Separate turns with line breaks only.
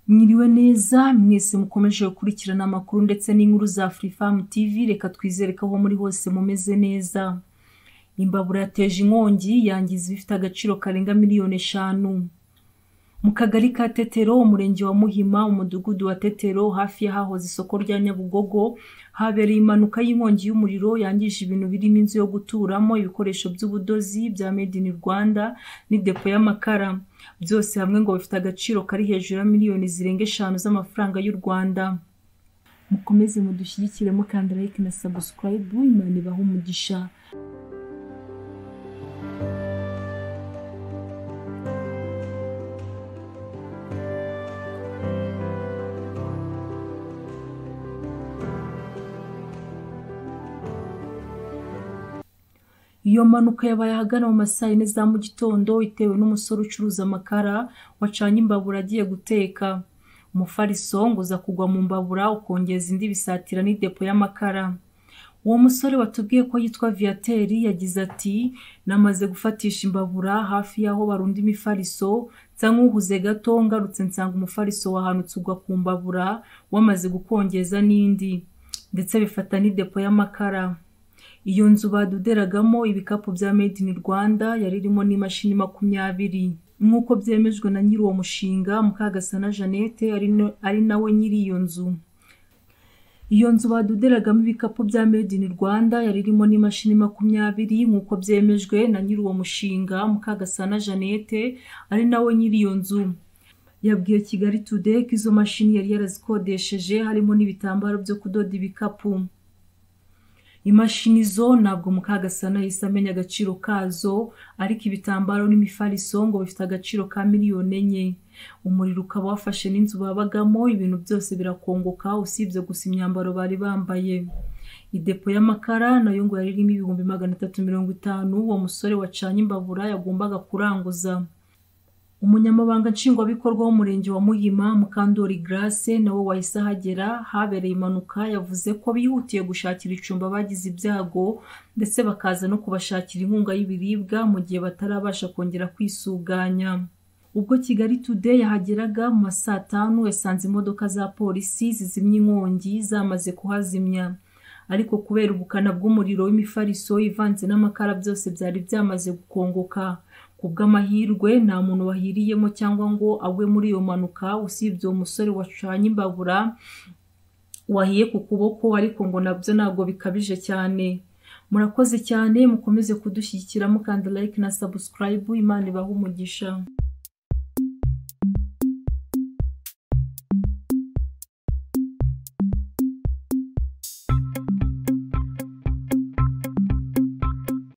Mwiriwe neza mwese mukomeje gukurikirana amakuru ndetse n'inkuru za Afrifame TV. Reka twizere ko aho muri hose mumeze neza. Imbabura yateje inkongi yangiza ibifite agaciro karenga miliyoni 5. Mu kagari ka Tetero, umurenge wa Muhima, umudugudu wa Tetero, hafi y'ahahoze isoko rya Nyabugogo, habereye impanuka y'inkongi y'umuriro yangije ibintu birimo inzu yo guturamo, ibikoresho by'ubudozi bya Made in Rwanda n'idepo y'amakara. Byose hamwe ngo bifite agaciro kari hejuru ya miliyoni zirenga 5 z'amafaranga y'u Rwanda. Mukomeze mudushyigikire mukanda like na subscribe, Imana ibahe umugisha. Iyo mpanuka yabaye ahagana mu masaha 4 za mu gitondo itewe n'umusore ucuruza amakara wacanye imbabura agiye guteka. Umufariso ngo uza kugwa mu mbabura ukongeza indi bisatira n'idepo y'amakara. Uwo musore watubwiye ko yitwa Viateur yagize ati, namaze gufatisha imbabura hafi yaho barunda imifariso, nsankuhuze gato ngarutse nsanga umufariso wahanutse ugwa ku mbabura wamaze gukongeza n'indi, ndetse bifata n'idepo y'amakara. Iyo nzu baduderagamo ibikapu bya Made in Rwanda yari irimo n'imashini 20. Nk'uko byemejwe na nyiri uwo mushinga Mukagasana Jeannette ari nawe nyiri iyo nzu. Iyo nzu baduderagamo ibikapu bya Made in Rwanda yari irimo n'imashini 20 nk'uko byemejwe na nyiri uwo mushinga Mukagasana Jeannette ari nawe nyiri iyo nzu. Yabwiye Kigali Today ko izo mashini yari yarazikodesheje harimo n'ibitambaro byo kudoda ibikapu. Imashini zo ntabwo Mukagasana yahise amenya agaciro kazo, ariko ibitambaro n'imifariso ngo bifite agaciro ka miliyoni 4. Umuriro ukaba wafashe n'inzu babagamo, ibintu byose birakongoka usibye gusa imyambaro bari bambaye. Idepo y'amakara nayo ngo yari irimo 350. Uwo musore wacanye imbabura yagombaga kuranguza. Umunyamabanga nshingwabikorwa w'umurenge wa Muhima Mukandori Grace nawe wahise ahagera habereye impanuka, yavuze ko bihutiye gushakira icumba bagize ibyago ndetse bakaza no kubashakira inkunga y'ibiribwa mu gihe batarabasha kongera kwisuganya. Ubwo Kigali Today yahageraga mu saa 5 yasanze imodoka za polisi zizimya inkongi zamaze kuhazimya, ariko kubera ubukana bw'umuriro w'imifariso ivanze n'amakara byose byari byamaze gukongoka. Kubw'amahirwe nta muntu wahiriyemo cyangwa ngo agwe muri iyo mpanuka usibye uwo musore wacanye imbabura wahiye ku kuboko, ariko ngo nabyo ntabwo bikabije cyane. Murakoze cyane, mukomeze kudushyigikira mukanda like na subscribe, Imana ibahe umugisha.